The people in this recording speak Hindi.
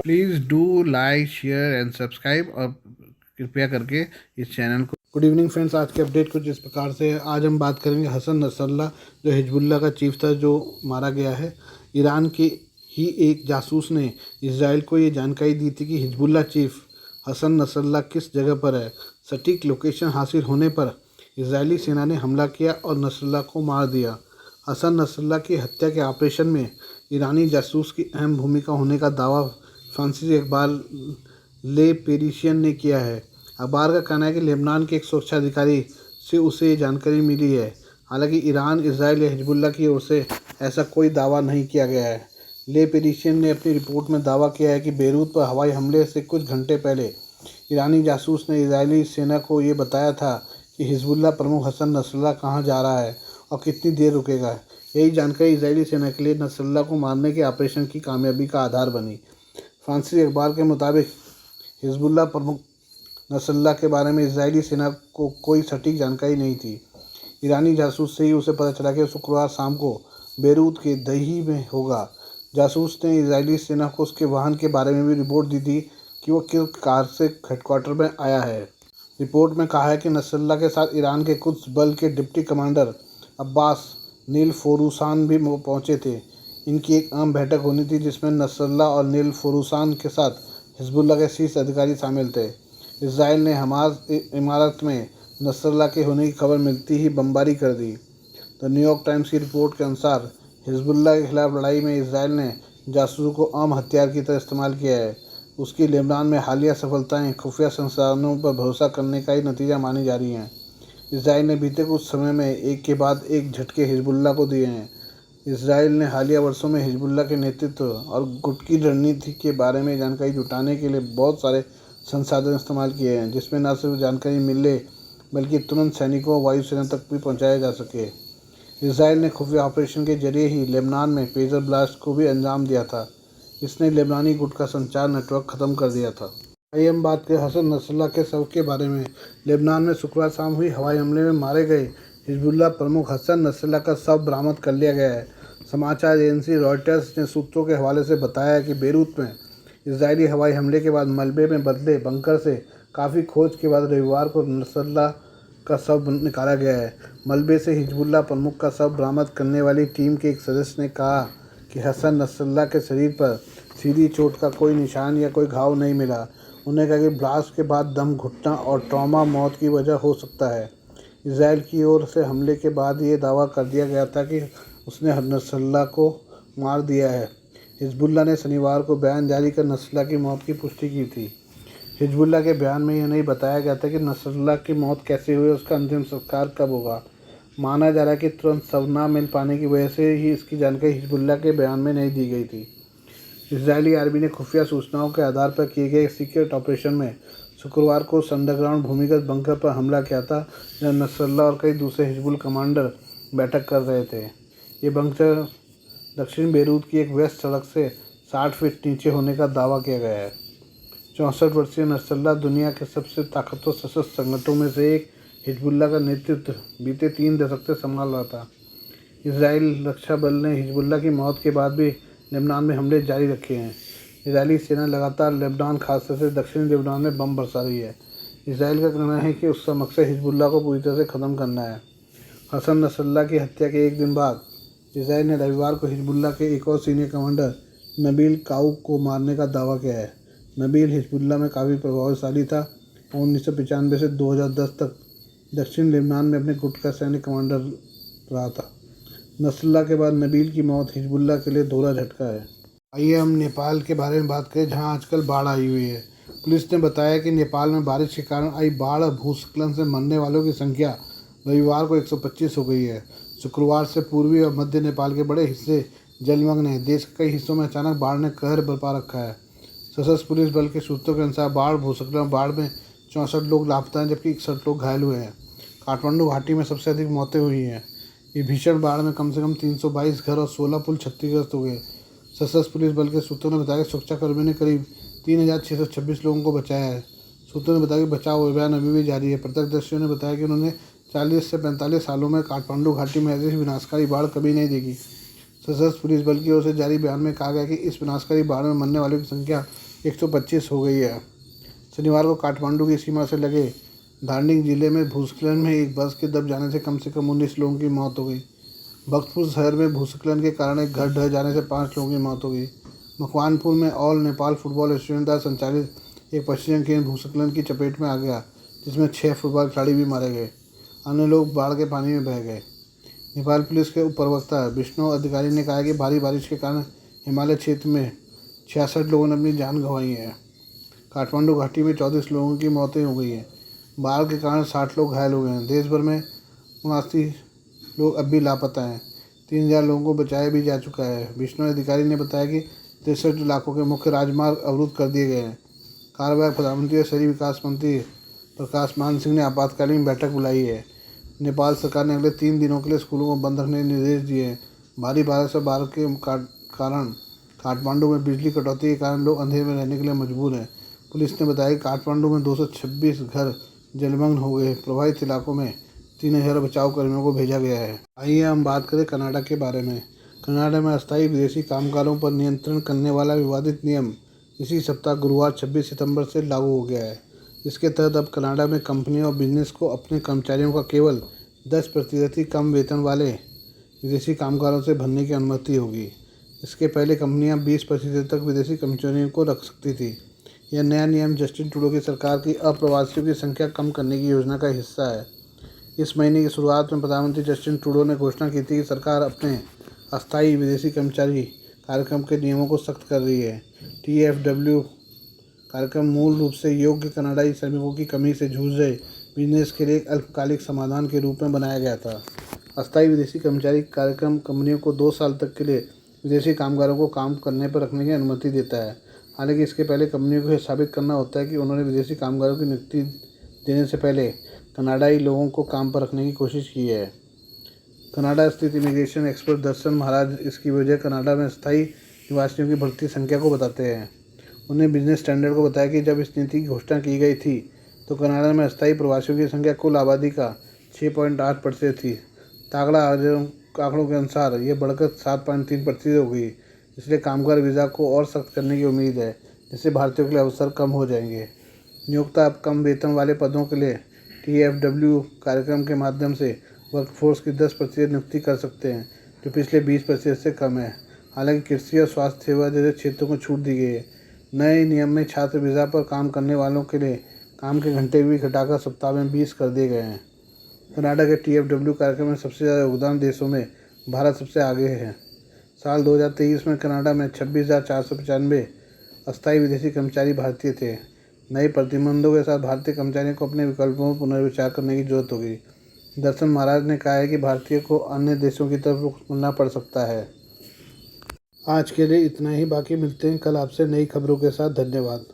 Please do like share and subscribe और कृपया करके इस चैनल को। गुड इवनिंग फ्रेंड्स, आज के अपडेट कुछ इस प्रकार से है। आज हम बात करेंगे हसन नसरल्ला जो हिजबुल्लाह का चीफ था, जो मारा गया है। ईरान के ही एक जासूस ने इसराइल को ये जानकारी दी थी कि हिजबुल्लाह चीफ हसन नसरल्ला किस जगह पर है। सटीक लोकेशन हासिल होने पर इजरायली सेना ने हमला किया और नसरल्ला को मार दिया। हसन नसरल्ला की हत्या के ऑपरेशन में ईरानी जासूस की अहम भूमिका होने का दावा फ्रांसीसी अखबार ले पेरिशियन ने किया है। अखबार का कहना है कि लेबनान के एक सुरक्षा अधिकारी से उसे ये जानकारी मिली है। हालांकि ईरान, इजराइल या हिजबुल्लाह की ओर से ऐसा कोई दावा नहीं किया गया है। ले पेरिशियन ने अपनी रिपोर्ट में दावा किया है कि बेरूत पर हवाई हमले से कुछ घंटे पहले ईरानी जासूस ने इजरायली सेना को ये बताया था कि हिजबुल्लाह प्रमुख हसन नसरल्ला कहाँ जा रहा है और कितनी देर रुकेगा। यही जानकारी इजरायली सेना के लिए नसरल्ला को मारने के ऑपरेशन की कामयाबी का आधार बनी। फ्रांसीसी अखबार के मुताबिक हिजबुल्लाह प्रमुख नसरल्ला के बारे में इजरायली सेना को कोई सटीक जानकारी नहीं थी। ईरानी जासूस से ही उसे पता चला कि शुक्रवार शाम को बेरूत के दही में होगा। जासूस ने इजरायली सेना को उसके वाहन के बारे में भी रिपोर्ट दी थी कि वो किस कार से हेडक्वार्टर में आया है। रिपोर्ट में कहा है कि नसरल्ला के साथ ईरान के कुछ बल के डिप्टी कमांडर अब्बास नील फोरूसान भी पहुंचे थे। इनकी एक अहम बैठक होनी थी जिसमें नसरल्ला और नील फोरूसान के साथ हिजबुल्लाह के शीर्ष अधिकारी शामिल थे। इजराइल ने हमास इमारत में नसरल्ला के होने की खबर मिलती ही बमबारी कर दी। द न्यूयॉर्क टाइम्स की रिपोर्ट के अनुसार हिजबुल्लाह के खिलाफ लड़ाई में इजराइल ने जासूसों को आम हथियार की तरह इस्तेमाल किया है। उसकी लेबनान में हालिया सफलताएं खुफिया संसाधनों पर भरोसा करने का ही नतीजा मानी जा रही हैं। इजराइल ने बीते कुछ समय में एक के बाद एक झटके हिजबुल्लाह को दिए हैं। इजराइल ने हालिया वर्षों में हिजबुल्लाह के नेतृत्व और गुट की रणनीति के बारे में जानकारी जुटाने के लिए बहुत सारे संसाधन इस्तेमाल किए हैं, जिसमें न सिर्फ जानकारी मिले बल्कि तुरंत सैनिकों और वायुसेना तक भी पहुंचाया जा सके। इजराइल ने खुफिया ऑपरेशन के जरिए ही लेबनान में पेजर ब्लास्ट को भी अंजाम दिया था। इसने लेबनानी गुट का संचार नेटवर्क खत्म कर दिया था। आइए हम बात करें हसन नसरल्ला के शव के बारे में। लेबनान में शुक्रवार शाम हुई हवाई हमले में मारे गए हिजबुल्लाह प्रमुख हसन नसरल्ला का शव बरामद कर लिया गया है। समाचार एजेंसी रॉयटर्स ने सूत्रों के हवाले से बताया कि बेरूत में इजरायली हवाई हमले के बाद मलबे में बदले बंकर से काफ़ी खोज के बाद रविवार को नसरल्ला का शव निकाला गया है। मलबे से हिजबुल्लाह प्रमुख का शव बरामद करने वाली टीम के एक सदस्य ने कहा कि हसन नसरल्ला के शरीर पर सीधी चोट का कोई निशान या कोई घाव नहीं मिला। उन्होंने कहा कि ब्लास्ट के बाद दम घुटना और ट्रॉमा मौत की वजह हो सकता है। इजराइल की ओर से हमले के बाद ये दावा कर दिया गया था कि उसने नसरल्ला को मार दिया है। हिजबुल्लाह ने शनिवार को बयान जारी कर नसरल्ला की मौत की पुष्टि की थी। हिजबुल्लाह के बयान में यह नहीं बताया गया था कि नसरल्ला की मौत कैसे हुई, उसका अंतिम संस्कार कब होगा। माना जा रहा है कि तुरंत शव न मिल पाने की वजह से ही इसकी जानकारी हिजबुल्लाह के बयान में नहीं दी गई थी। इजरायली आर्मी ने खुफिया सूचनाओं के आधार पर किए गए सीक्रेट ऑपरेशन में शुक्रवार को अंडरग्राउंड भूमिगत बंकर पर हमला किया था, जहां नसरल्ला और कई दूसरे हिजबुल कमांडर बैठक कर रहे थे। ये बंकर दक्षिण बेरूत की एक वेस्ट सड़क से 60 फीट नीचे होने का दावा किया गया है। 64 वर्षीय नसरल्ला दुनिया के सबसे ताकतवर सशस्त्र संगठनों में से एक हिजबुल्लाह का नेतृत्व बीते 3 दशक से संभाल रहा था। इजराइल रक्षा बल ने हिजबुल्लाह की मौत के बाद भी लेबनान में हमले जारी रखे हैं। इजरायली सेना लगातार लेबनान, खासतौर से दक्षिणी लेबनान में बम बरसा रही है। इजराइल का कहना है कि उसका मकसद हिजबुल्लाह को पूरी तरह से ख़त्म करना है। हसन नसरल्ला की हत्या के एक दिन बाद इजराइल ने रविवार को हिजबुल्लाह के एक और सीनियर कमांडर नबील काउक को मारने का दावा किया है। नबील हिजबुल्लाह में काफ़ी प्रभावशाली था और 1995 से 2010 तक दक्षिण लेबनान में अपने गुट का सैन्य कमांडर रहा था। नसरल्ला के बाद नबील की मौत हिजबुल्लाह के लिए दोहरा झटका है। आइए हम नेपाल के बारे में बात करें, जहां आजकल बाढ़ आई हुई है। पुलिस ने बताया कि नेपाल में बारिश के कारण आई बाढ़ और भूस्खलन से मरने वालों की संख्या रविवार को 125 हो गई है। शुक्रवार से पूर्वी और मध्य नेपाल के बड़े हिस्से जलमग्न हैं। देश के कई हिस्सों में अचानक बाढ़ ने कहर बरपा रखा है। सशस्त्र पुलिस बल के सूत्रों के अनुसार बाढ़, भूस्खलन और बाढ़ में 64 लोग लापता हैं, जबकि 61 लोग घायल हुए हैं। काठमांडू घाटी में सबसे अधिक मौतें हुई हैं। ये भीषण बाढ़ में कम से कम 322 घर और 16 पुल क्षतिग्रस्त हो गए। सशस्त्र पुलिस बल के सूत्रों ने बताया कि सुरक्षाकर्मियों ने करीब 3626 लोगों को बचाया है। सूत्रों ने बताया कि बचाव अभियान अभी भी जारी है। प्रत्यक्षदर्शियों ने बताया कि उन्होंने 40 से 45 सालों में काठमांडू घाटी में ऐसी विनाशकारी बाढ़ कभी नहीं देखी। सशस्त्र पुलिस बल की ओर से जारी बयान में कहा गया कि इस विनाशकारी बाढ़ में मरने वालों की संख्या 125 हो गई है। शनिवार को काठमांडू की सीमा से लगे धारनिक जिले में भूस्खलन में एक बस के दब जाने से कम 19 लोगों की मौत हो गई। भक्तपुर शहर में भूस्खलन के कारण एक घर ढह जाने से 5 लोगों की मौत हो गई। मकवानपुर में ऑल नेपाल फुटबॉल एसोसिएशन द्वारा संचालित एक प्रशिक्षण केंद्र भूस्खलन की चपेट में आ गया, जिसमें 6 फुटबॉल खिलाड़ी भी मारे गए। अन्य लोग बाढ़ के पानी में बह गए। नेपाल पुलिस के उप प्रवक्ता विष्णु अधिकारी ने कहा कि भारी बारिश के कारण हिमालय क्षेत्र में 66 लोगों ने अपनी जान गंवाई है। काठमांडू घाटी में 34 लोगों की मौतें हो गई हैं। बाढ़ के कारण 60 लोग घायल हो गए हैं। देश भर में 79 लोग अब भी लापता हैं। 3000 लोगों को बचाया भी जा चुका है। विष्णु अधिकारी ने बताया कि 63 इलाकों के मुख्य राजमार्ग अवरुद्ध कर दिए गए हैं। कार्यवाहक प्रधानमंत्री और शहरी विकास मंत्री प्रकाश मान सिंह ने आपातकालीन बैठक बुलाई है। नेपाल सरकार ने अगले 3 दिनों के लिए स्कूलों को बंद रखने के निर्देश दिए हैं। भारी बारिश और बाढ़ के कारण काठमांडू में बिजली कटौती के कारण लोग अंधेरे में रहने के लिए मजबूर हैं। पुलिस ने बताया कि काठमांडू में 226 घर जलमग्न हो गए। प्रभावित इलाकों में 3000 बचाव कर्मियों को भेजा गया है। आइए हम बात करें कनाडा के बारे में। कनाडा में अस्थायी विदेशी कामगारों पर नियंत्रण करने वाला विवादित नियम इसी सप्ताह गुरुवार 26 सितंबर से लागू हो गया है। इसके तहत अब कनाडा में कंपनियों और बिजनेस को अपने कर्मचारियों का केवल 10% ही कम वेतन वाले विदेशी कामगारों से भरने की अनुमति होगी। इसके पहले कंपनियां 20% तक विदेशी कर्मचारियों को रख सकती थी। यह नया नियम जस्टिन ट्रूडो की सरकार की अप्रवासियों की संख्या कम करने की योजना का हिस्सा है। इस महीने की शुरुआत में प्रधानमंत्री जस्टिन ट्रूडो ने घोषणा की थी कि सरकार अपने अस्थायी विदेशी कर्मचारी कार्यक्रम के नियमों को सख्त कर रही है। TFW कार्यक्रम मूल रूप से योग्य कनाडाई श्रमिकों की कमी से जूझ रहे बिजनेस के लिए एक अल्पकालिक समाधान के रूप में बनाया गया था। अस्थायी विदेशी कर्मचारी कार्यक्रम कंपनियों को 2 साल तक के लिए विदेशी कामगारों को काम करने पर रखने की अनुमति देता है। हालांकि इसके पहले कंपनियों को यह साबित करना होता है कि उन्होंने विदेशी कामगारों की नियुक्ति देने से पहले कनाडाई लोगों को काम पर रखने की कोशिश की है। कनाडा स्थित इमिग्रेशन एक्सपर्ट दर्शन महाराज इसकी वजह कनाडा में स्थायी निवासियों की बढ़ती संख्या को बताते हैं। उन्हें बिजनेस स्टैंडर्ड को बताया कि जब इस नीति की घोषणा की गई थी तो कनाडा में अस्थायी प्रवासियों की संख्या कुल आबादी का 6.8% थी। तागड़ा आंकड़ों के अनुसार यह बढ़कर 7.3% हो गई। इसलिए कामगार वीज़ा को और सख्त करने की उम्मीद है, जिससे भारतीयों के लिए अवसर कम हो जाएंगे। नियोक्ता अब कम वेतन वाले पदों के लिए TFW कार्यक्रम के माध्यम से वर्कफोर्स की 10% नियुक्ति कर सकते हैं, जो पिछले 20% से कम है। हालांकि कृषि और स्वास्थ्य सेवा जैसे क्षेत्रों को छूट दी गई है। नए नियम में छात्र वीज़ा पर काम करने वालों के लिए काम के घंटे भी घटाकर सप्ताह में 20 कर दिए गए हैं। कनाडा के TFW कार्यक्रम में सबसे ज़्यादा योगदान देशों में भारत सबसे आगे है। साल 2023 में कनाडा में 26,495 अस्थायी विदेशी कर्मचारी भारतीय थे। नए प्रतिबंधों के साथ भारतीय कर्मचारियों को अपने विकल्पों पर पुनर्विचार करने की जरूरत होगी। दर्शन महाराज ने कहा है कि भारतीय को अन्य देशों की तरफ रुख करना पड़ सकता है। आज के लिए इतना ही। बाकी मिलते हैं कल आपसे नई खबरों के साथ। धन्यवाद।